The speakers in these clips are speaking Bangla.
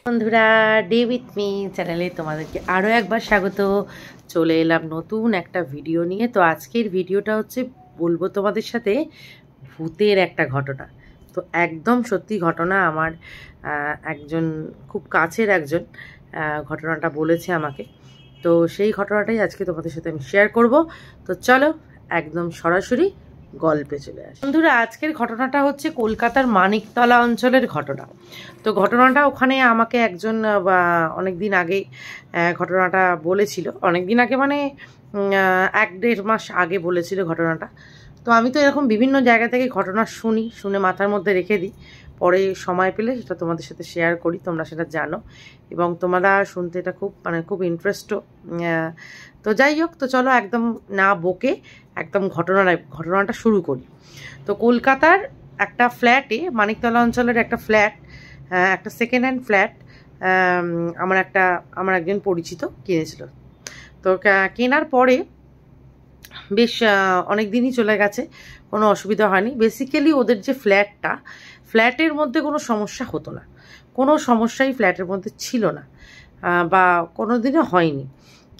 বন্ধুরা, ডে উইথ মি চ্যানেলে তোমাদেরকে আরও একবার স্বাগত। চলে এলাম নতুন একটা ভিডিও নিয়ে। তো আজকের ভিডিওটা হচ্ছে বলবো তোমাদের সাথে ভূতের একটা ঘটনা। তো একদম সত্যি ঘটনা। আমার একজন খুব কাছের একজন ঘটনাটা বলেছে আমাকে। তো সেই ঘটনাটাই আজকে তোমাদের সাথে আমি শেয়ার করব। তো চলো একদম সরাসরি গল্পে চলে আসি। বন্ধুরা, আজকের ঘটনাটা হচ্ছে কলকাতার মানিকতলা অঞ্চলের ঘটনা। তো ঘটনাটা ওখানে আমাকে একজন অনেক দিন আগে ঘটনাটা বলেছিল। অনেক দিন আগে মানে 1-1.5 মাস আগে বলেছিল ঘটনাটা। তো আমি তো এরকম বিভিন্ন জায়গা থেকে ঘটনা শুনে মাথার মধ্যে রেখে দিই, পরে সময় পেলে সেটা তোমাদের সাথে শেয়ার করি, তোমরা সেটা জানো এবং তোমরা শুনতে এটা খুব ইন্টারেস্টও। তো যাই হোক, তো চলো একদম না বকে একদম ঘটনাটা শুরু করি। তো কলকাতার একটা ফ্ল্যাটে, মানিকতলা অঞ্চলের একটা ফ্ল্যাট, একটা সেকেন্ড হ্যান্ড ফ্ল্যাট আমার একজন পরিচিত কিনেছিল। তো কেনার পরে বেশ অনেক দিনই চলে গেছে, কোনো অসুবিধা হয়নি। বেসিক্যালি ওদের যে ফ্ল্যাটের মধ্যে কোনো সমস্যা হতো না, কোনো সমস্যাই ফ্ল্যাটের মধ্যে ছিল না বা কোনো দিনও হয়নি।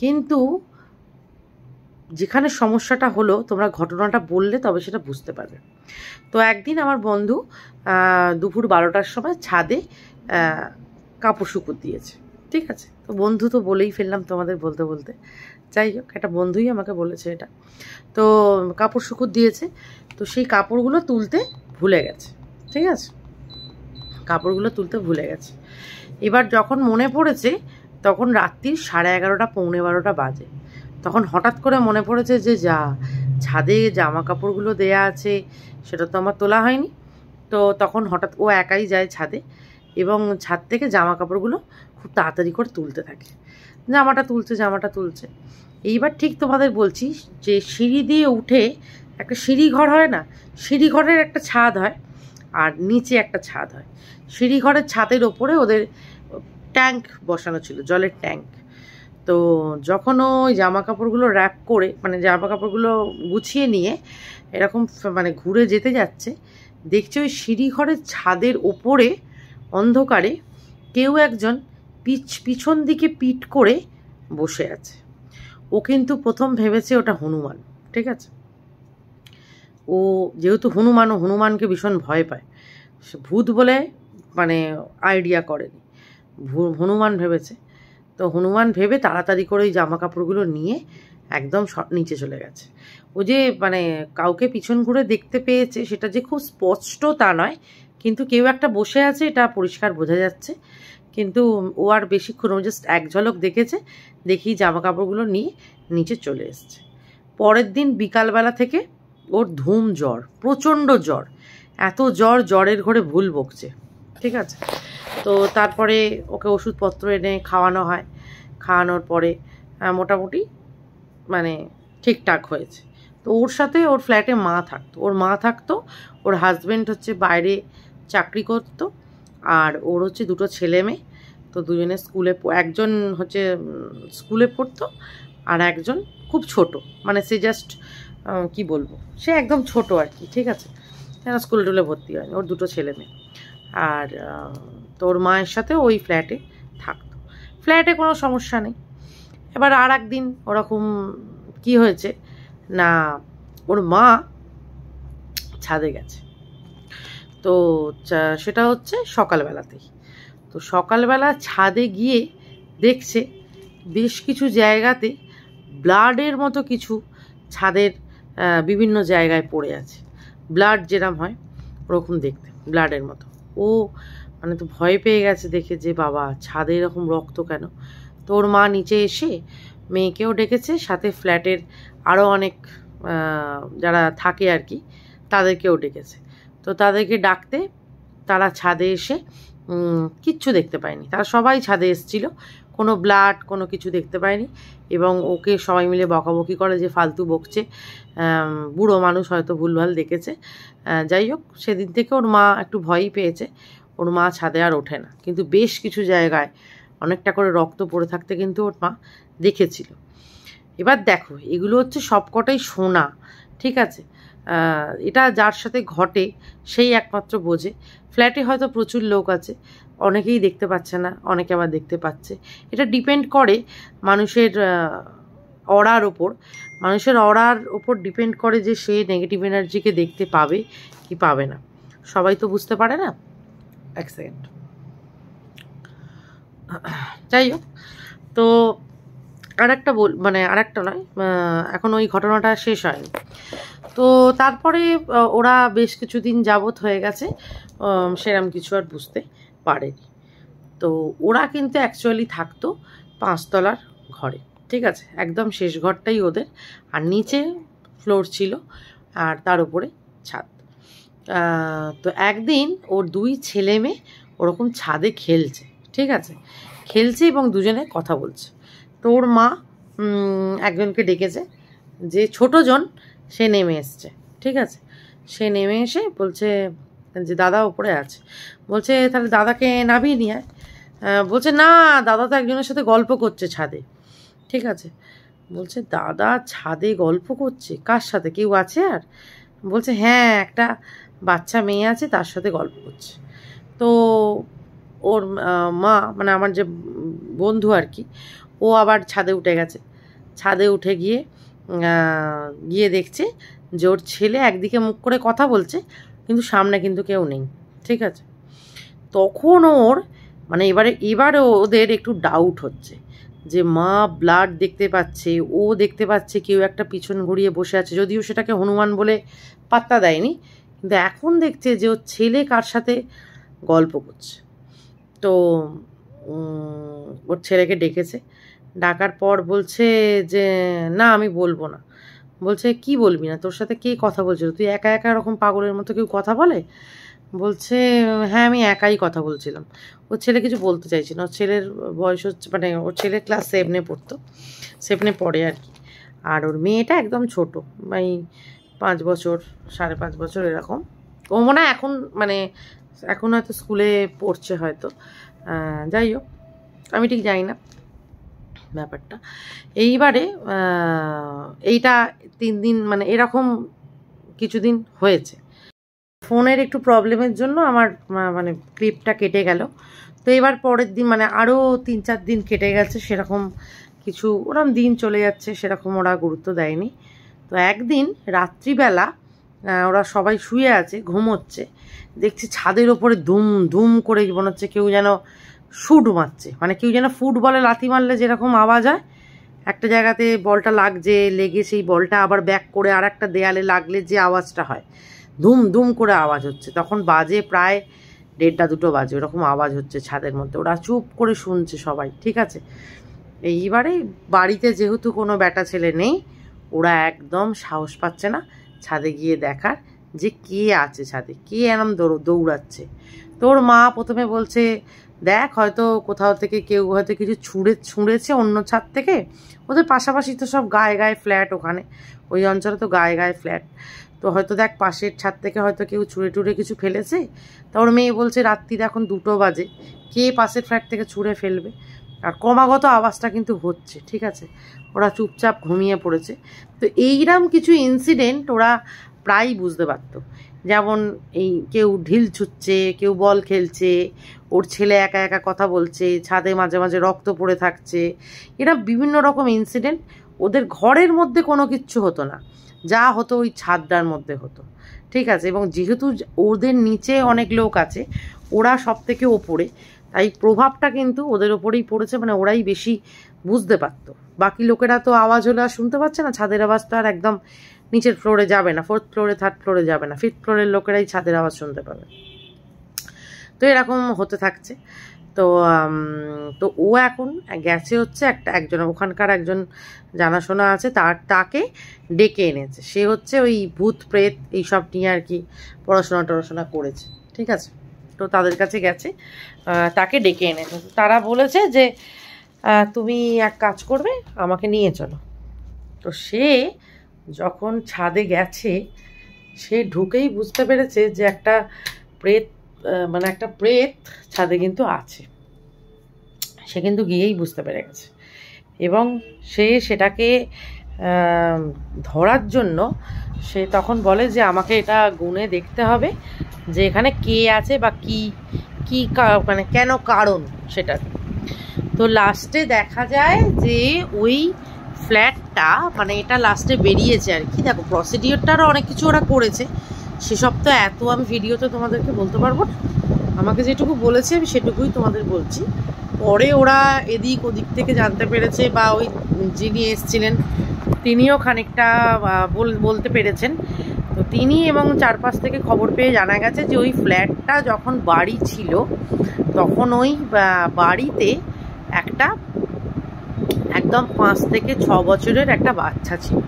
কিন্তু যেখানে সমস্যাটা হলো, তোমরা ঘটনাটা বললে তবে সেটা বুঝতে পারবে। তো একদিন আমার বন্ধু দুপুর 12টার সময় ছাদে কাপড় শুকুর দিয়েছে। ঠিক আছে, তো বন্ধু তো বলেই ফেললাম তোমাদের বলতে বলতে। যাই হোক, একটা বন্ধুই আমাকে বলেছে এটা। তো কাপড় শুকুর দিয়েছে, তো সেই কাপড়গুলো তুলতে ভুলে গেছে। ঠিক আছে, কাপড়গুলো তুলতে ভুলে গেছে। এবার যখন মনে পড়েছে তখন রাত্রির 11:30 পৌনে 12টা বাজে। তখন হঠাৎ করে মনে পড়েছে যে ছাদে জামা কাপড়গুলো দেয়া আছে, সেটা তো আমার তোলা হয়নি। তো তখন হঠাৎ ও একাই যায় ছাদে এবং ছাদ থেকে জামা কাপড়গুলো খুব তাড়াতাড়ি করে তুলতে থাকে। জামাটা তুলছে। এইবার ঠিক তোমাদের বলছি যে সিঁড়ি দিয়ে উঠে একটা সিঁড়িঘর হয় না, সিঁড়িঘরের একটা ছাদ হয় আর নিচে একটা ছাদ হয়। সিঁড়িঘরের ছাদের ওপরে ওদের ট্যাঙ্ক বসানো ছিল, জলের ট্যাঙ্ক। তো যখন ওই জামা কাপড়গুলো র্যাপ করে, মানে জামা কাপড়গুলো গুছিয়ে নিয়ে এরকম মানে ঘুরে যেতে যাচ্ছে, দেখছে ওই সিঁড়িঘরের ছাদের ওপরে অন্ধকারে কেউ একজন পিছন দিকে পিঠ করে বসে আছে। ও কিন্তু প্রথম ভেবেছে ওটা হনুমান। ঠিক আছে, ও যেহেতু হনুমানকে ভীষণ ভয় পায়, সে ভূত বলে মানে আইডিয়া করেনি, হনুমান ভেবেছে। তো হনুমান ভেবে তাড়াতাড়ি করে ওই জামা কাপড়গুলো নিয়ে একদম নিচে চলে গেছে। ও যে মানে কাউকে পিছন ঘুরে দেখতে পেয়েছে সেটা যে খুব স্পষ্ট তা নয়, কিন্তু কেউ একটা বসে আছে এটা পরিষ্কার বোঝা যাচ্ছে। কিন্তু ও আর বেশিক্ষণ, ও জাস্ট এক ঝলক দেখেছে, দেখি জামা কাপড়গুলো নিয়ে নিচে চলে এসছে। পরের দিন বিকালবেলা থেকে ওর জ্বর, প্রচণ্ড জ্বর, এত জ্বরের ঘরে ভুল বকছে। ঠিক আছে, তো তারপরে ওকে ওষুধপত্র এনে খাওয়ানো হয়। খাওয়ানোর পরে মোটামুটি মানে ঠিকঠাক হয়েছে। তো ওর সাথে ওর ফ্ল্যাটে মা থাকতো, ওর হাজব্যান্ড হচ্ছে বাইরে চাকরি করতো, আর ওর হচ্ছে 2 ছেলে মেয়ে। তো দুজনে একজন হচ্ছে স্কুলে পড়তো আর একজন খুব ছোট, মানে সে জাস্ট কি বলবো, সে একদম ছোট আর কি। ঠিক আছে, স্কুলে টুলে ভর্তি হয়নি, ওর 2 ছেলে মেয়ে। আর তোর মায়ের সাথে ওই ফ্ল্যাটে থাকতো। ফ্ল্যাটে কোনো সমস্যা নেই। এবার আর একদিন ওরকম কি হয়েছে না, ওর মা ছাদে গেছে। তো সেটা হচ্ছে সকালবেলাতেই। তো সকালবেলা ছাদে গিয়ে দেখছে বেশ কিছু জায়গাতে ব্লাডের মতো কিছু ছাদের বিভিন্ন জায়গায় পড়ে আছে। ব্লাড যেরকম হয় ওরকম দেখতে, ব্লাডের মতো। ও মানে তো ভয় পেয়ে গেছে দেখে যে বাবা, ছাদে এরকম রক্ত কেন। তো ওর মা নিচে এসে মেয়েকেও ডেকেছে, সাথে ফ্ল্যাটের আরও অনেক যারা থাকে আর কি তাদেরকেও ডেকেছে। তো তাদেরকে ডাকতে তারা ছাদে এসে কিচ্ছু দেখতে পায়নি। তারা সবাই ছাদে এসেছিল, কোনো ব্লাড কোনো কিছু দেখতে পায়নি। এবং ওকে সবাই মিলে বকাবকি করে যে ফালতু বকছে, বুড়ো মানুষ হয়তো ভুলভাল দেখেছে। যাই হোক, সেদিন থেকে ওর মা একটু ভয়ই পেয়েছে, ওর মা ছাদে আর ওঠে না। কিন্তু বেশ কিছু জায়গায় অনেকটা করে রক্ত পড়ে থাকতে কিন্তু ওর মা দেখেছিল। এবার দেখো, এগুলো হচ্ছে সবকটাই শোনা। ঠিক আছে, এটা যার সাথে ঘটে সেই একমাত্র বোঝে। ফ্ল্যাটে হয়তো প্রচুর লোক আছে, অনেকেই দেখতে পাচ্ছে না, অনেকে আবার দেখতে পাচ্ছে। এটা ডিপেন্ড করে মানুষের অরার ওপর। মানুষের অরার ওপর ডিপেন্ড করে যে সে নেগেটিভ এনার্জিকে দেখতে পাবে কি পাবে না। সবাই তো বুঝতে পারে না। এক সেকেন্ড। যাই হোক, তো আরেকটা মানে আরেকটা নয়, এখন ওই ঘটনাটা শেষ হয়নি। তো তারপরে ওরা বেশ কিছুদিন যাবৎ হয়ে গেছে, সেরম কিছু আর বুঝতে পারেনি। তো ওরা কিন্তু অ্যাকচুয়ালি থাকতো 5 তলার ঘরে, ঠিক আছে, একদম শেষ ঘরটাই ওদের, আর নিচে ফ্লোর ছিল আর তার উপরে ছাদ। তো একদিন ওর 2 ছেলে মেয়ে ওরকম ছাদে খেলছে, ঠিক আছে, খেলছে এবং দুজনে কথা বলছে। তো ওর মা একজনকে ডেকেছে, যে ছোটোজন সে নেমে এসছে, ঠিক আছে, সে নেমে এসে বলছে যে দাদা ওপরে আছে। বলছে তাহলে দাদাকে নামিয়ে নিয়ে আয়। বলছে না, দাদা তো একজনের সাথে গল্প করছে ছাদে, ঠিক আছে। বলছে দাদা ছাদে গল্প করছে, কার সাথে, কেউ আছে আর? বলছে হ্যাঁ, একটা বাচ্চা মেয়ে আছে, তার সাথে গল্প করছে। তো ওর মা, মানে আমার যে বন্ধু আর কি, ও আবার ছাদে উঠে গেছে। ছাদে উঠে গিয়ে দেখছে যে ওর ছেলে একদিকে মুখ করে কথা বলছে, কিন্তু সামনে কিন্তু কেউ নেই, ঠিক আছে। তখন ওর মানে এবারে ওদের একটু ডাউট হচ্ছে যে মা ব্লাড দেখতে পাচ্ছে, ও দেখতে পাচ্ছে কেউ একটা পিছন ঘুরিয়ে বসে আছে, যদিও সেটাকে হনুমান বলে পাত্তা দেয়নি, কিন্তু এখন দেখছে যে ওর ছেলে কার সাথে গল্প করছে। তো ওর ছেলেকে ডেকেছে, ডাকার পর বলছে যে না আমি বলবো না। বলছে কি বলবি না, তোর সাথে কে কথা বলছিল, তুই একা একা এরকম পাগলের মতো কেউ কথা বলে? বলছে হ্যাঁ আমি একাই কথা বলছিলাম। ওর ছেলে কিছু বলতে চাইছে না, ওর ছেলের বয়স হচ্ছে, মানে ওর ছেলে ক্লাস 7-এ পড়তো, 7-এ পড়ে আর কি। আর ওর মেয়েটা একদম ছোটো, মানে 5 বছর 5.5 বছর এরকম। ও মনে হয় এখন, মানে এখন হয়তো স্কুলে পড়ছে হয়তো, যাই হোক আমি ঠিক জানি না ব্যাপারটা। এইবারে এইটা 3 দিন মানে এরকম কিছুদিন হয়েছে। ফোনের একটু প্রবলেমের জন্য আমার মানে ক্লিপটা কেটে গেল। তো এবার পরের দিন মানে আরও 3-4 দিন কেটে গেছে, সেরকম কিছু ওরকম দিন চলে যাচ্ছে, সেরকম ওরা গুরুত্ব দেয়নি। তো একদিন রাত্রিবেলা ওরা সবাই শুয়ে আছে, ঘুমোচ্ছে, দেখছি ছাদের ওপরে ধুম ধুম করে মনে হচ্ছে কেউ যেন শুট মারছে, মানে কেউ যেন ফুটবলে লাথি মারলে যেরকম আওয়াজ হয়, একটা জায়গাতে বলটা লেগে সেই বলটা আবার ব্যাক করে আর একটা দেয়ালে লাগলে যে আওয়াজটা হয়, ধুম ধুম করে আওয়াজ হচ্ছে। তখন বাজে প্রায় 1:30-2 বাজে, ওরকম আওয়াজ হচ্ছে ছাদের মধ্যে। ওরা চুপ করে শুনছে সবাই, ঠিক আছে। এইবারে বাড়িতে যেহেতু কোনো বেটা ছেলে নেই, ওরা একদম সাহস পাচ্ছে না ছাদে গিয়ে দেখার যে কে আছে ছাদে, কে এরম দৌড়াচ্ছে। তোর মা প্রথমে বলছে দেখ হয়তো কোথাও থেকে কেউ হয়তো কিছু ছুঁড়েছে অন্য ছাদ থেকে, ওদের পাশাপাশি তো সব গায়ে গায়ে ফ্ল্যাট, ওখানে ওই অঞ্চলে তো গায়ে গায়ে ফ্ল্যাট, তো হয়তো দেখ পাশের ছাদ থেকে হয়তো কেউ ছুঁড়ে কিছু ফেলেছে। তা ওর মেয়ে বলছে রাত্রির এখন 2 বাজে, কে পাশের ফ্ল্যাট থেকে ছুঁড়ে ফেলবে, আর ক্রমাগত আওয়াজটা কিন্তু হচ্ছে, ঠিক আছে। ওরা চুপচাপ ঘুমিয়ে পড়েছে। তো এইরকম কিছু ইনসিডেন্ট ওরা প্রায়ই বুঝতে পারতো, যেমন এই কেউ ঢিল ছুটছে, কেউ বল খেলছে, ওর ছেলে একা একা কথা বলছে, ছাদে মাঝে মাঝে রক্ত পড়ে থাকছে, এরা বিভিন্ন রকম ইনসিডেন্ট। ওদের ঘরের মধ্যে কোনো কিচ্ছু হতো না, যা হতো ওই ছাদটার মধ্যে হতো, ঠিক আছে। এবং যেহেতু ওদের নিচে অনেক লোক আছে, ওরা সব থেকে ওপরে, তাই প্রভাবটা কিন্তু ওদের ওপরেই পড়েছে, মানে ওরাই বেশি বুঝতে পারতো। বাকি লোকেরা তো আওয়াজ হলে আর শুনতে পাচ্ছে না, ছাদের আওয়াজ তো আর একদম নিচের ফ্লোরে যাবে না, 4th ফ্লোরে 3rd ফ্লোরে যাবে না, 5th ফ্লোরের লোকেরাই ছাদের আওয়াজ শুনতে পাবে। তো এরকম হতে থাকছে। তো তো ও এখন গেছে হচ্ছে একজন ওখানকার একজন জানাশোনা আছে, তাকে ডেকে এনেছে। সে হচ্ছে ওই ভূত প্রেত এইসব নিয়ে আর কি পড়াশোনা করেছে, ঠিক আছে। তো তাদের কাছে গেছে, তাকে ডেকে এনেছে। তারা বলেছে যে তুমি এক কাজ করবে, আমাকে নিয়ে চলো। তো সে যখন ছাদে গেছে, সে ঢুকেই বুঝতে পেরেছে যে একটা প্রেত, মানে একটা প্রেত ছাদে কিন্তু আছে। সে কিন্তু গিয়েই বুঝতে পেরে গেছে, এবং সে সেটাকে ধরার জন্য সে তখন বলে যে আমাকে এটা গুনে দেখতে হবে যে এখানে কে আছে বা কি কি মানে কেন কারণ সেটা। তো লাস্টে দেখা যায় যে ওই ফ্ল্যাটটা, মানে এটা লাস্টে বেরিয়েছে আর কি। দেখো প্রসিডিওরটারও অনেক কিছু ওরা করেছে, সেসব তো এত আমি ভিডিওতে তোমাদেরকে বলতে পারবো না। আমাকে যেটুকু বলেছে আমি সেটুকুই তোমাদের বলছি। পরে ওরা এদিক ওদিক থেকে জানতে পেরেছে, বা ওই যিনি এসছিলেন তিনিও খানিকটা বলতে পেরেছেন। তো তিনি এবং চারপাশ থেকে খবর পেয়ে জানা গেছে যে ওই ফ্ল্যাটটা যখন বাড়ি ছিল তখন ওই বাড়িতে একটা একদম 5 থেকে 6 বছরের একটা বাচ্চা ছিল,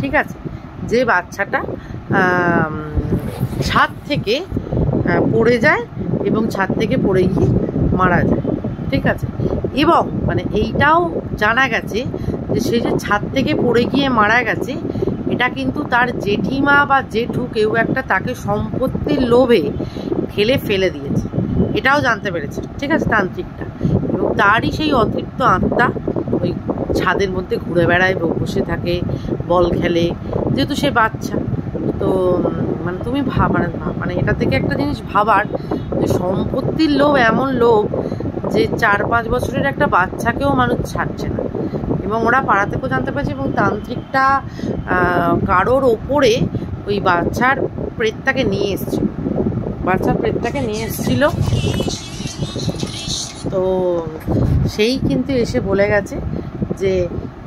ঠিক আছে। যে বাচ্চাটা ছাদ থেকে পড়ে যায় এবং ছাদ থেকে পড়ে গিয়ে মারা যায়, ঠিক আছে। এবং মানে এইটাও জানা গেছে যে সে যে ছাদ থেকে পড়ে গিয়ে মারা গেছে, এটা কিন্তু তার জেঠিমা বা জেঠু কেউ একটা তাকে সম্পত্তির লোভে ঠেলে ফেলে দিয়েছে, এটাও জানতে পেরেছে, ঠিক আছে, তান্ত্রিকটা। এবং তারই সেই অতৃপ্ত আত্মা ওই ছাদের মধ্যে ঘুরে বেড়ায়, বসে থাকে, বল খেলে, যেহেতু সে বাচ্চা। তো মানে তুমি মানে এটা থেকে একটা জিনিস ভাবার, যে সম্পত্তির লোভ এমন লোভ যে 4-5 বছরের একটা বাচ্চাকেও মানুষ ছাড়ছে না। এবং ওরা পাড়া থেকেও জানতে পারছে, এবং তান্ত্রিকটা কারোর ওপরে ওই বাচ্চার প্রেতটাকে নিয়ে এসছিল, তো সেই কিন্তু এসে বলে গেছে যে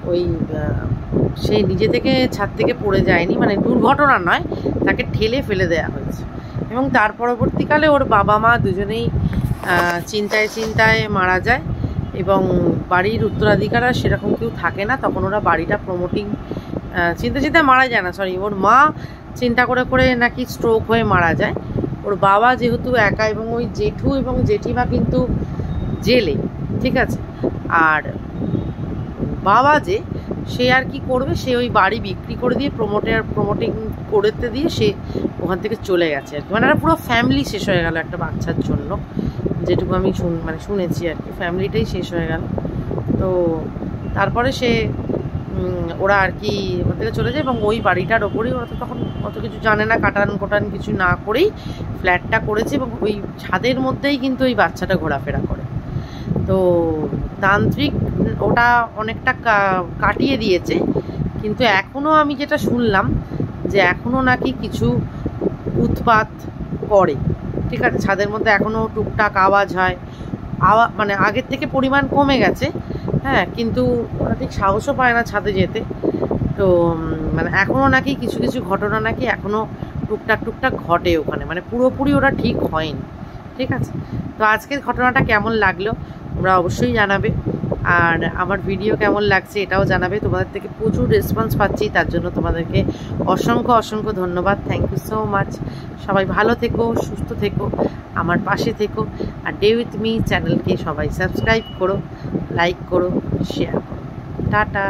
ওই সেই নিজে থেকে ছাদ থেকে পড়ে যায়নি, মানে দুর্ঘটনা নয়, তাকে ঠেলে ফেলে দেওয়া হয়েছে। এবং তার পরবর্তীকালে ওর বাবা মা দুজনেই চিন্তায় মারা যায়। এবং বাড়ির উত্তরাধিকার আর সেরকম কেউ থাকে না, তখন ওরা বাড়িটা প্রমোটিং চিন্তায় মারা যায় না, সরি, ওর মা চিন্তা করে নাকি স্ট্রোক হয়ে মারা যায়। ওর বাবা যেহেতু একা, এবং ওই জেঠু এবং জেঠিমা কিন্তু জেলে, ঠিক আছে। আর বাবা যে সে আর কি করবে, সে ওই বাড়ি বিক্রি করে দিয়ে প্রমোটিং করতে দিয়ে সে ওখান থেকে চলে গেছে আর কি। মানে পুরো ফ্যামিলি শেষ হয়ে গেল একটা বাচ্চার জন্য, যেটুকু আমি শুনেছি আর কি, ফ্যামিলিটাই শেষ হয়ে গেল। তো তারপরে ওরা আর কি ওখান থেকে চলে যায়, এবং ওই বাড়িটার ওপরেই ওরা তো তখন অত কিছু জানে না, কাটান কিছু না করেই ফ্ল্যাটটা করেছে, এবং ওই ছাদের মধ্যেই কিন্তু ওই বাচ্চাটা ঘোরাফেরা করে। তো তান্ত্রিক ওটা অনেকটা কাটিয়ে দিয়েছে, কিন্তু এখনও আমি যেটা শুনলাম যে এখনও নাকি কিছু উৎপাত করে, ঠিক আছে। ছাদের মধ্যে এখনও টুকটাক আওয়াজ হয়, মানে আগের থেকে পরিমাণ কমে গেছে, হ্যাঁ, কিন্তু ওরা ঠিক সাহসও পায় না ছাদে যেতে। তো মানে এখনও নাকি কিছু কিছু ঘটনা নাকি এখনও টুকটাক ঘটে ওখানে, মানে পুরোপুরি ওরা ঠিক হয়নি, ঠিক আছে। তো আজকের ঘটনাটা কেমন লাগলো তোমরা অবশ্যই জানাবে, আর আমার ভিডিও কেমন লাগছে এটাও জানাবে। তোমাদের থেকে প্রচুর রেসপন্স পাচ্ছি, তার জন্য তোমাদেরকে অসংখ্য ধন্যবাদ। Thank you so much. সবাই ভালো থেকো, সুস্থ থেকো, আমার পাশে থেকো। আর ডে উইথ মি চ্যানেলকে সবাই সাবস্ক্রাইব করো, লাইক করো, শেয়ার করো। টাটা।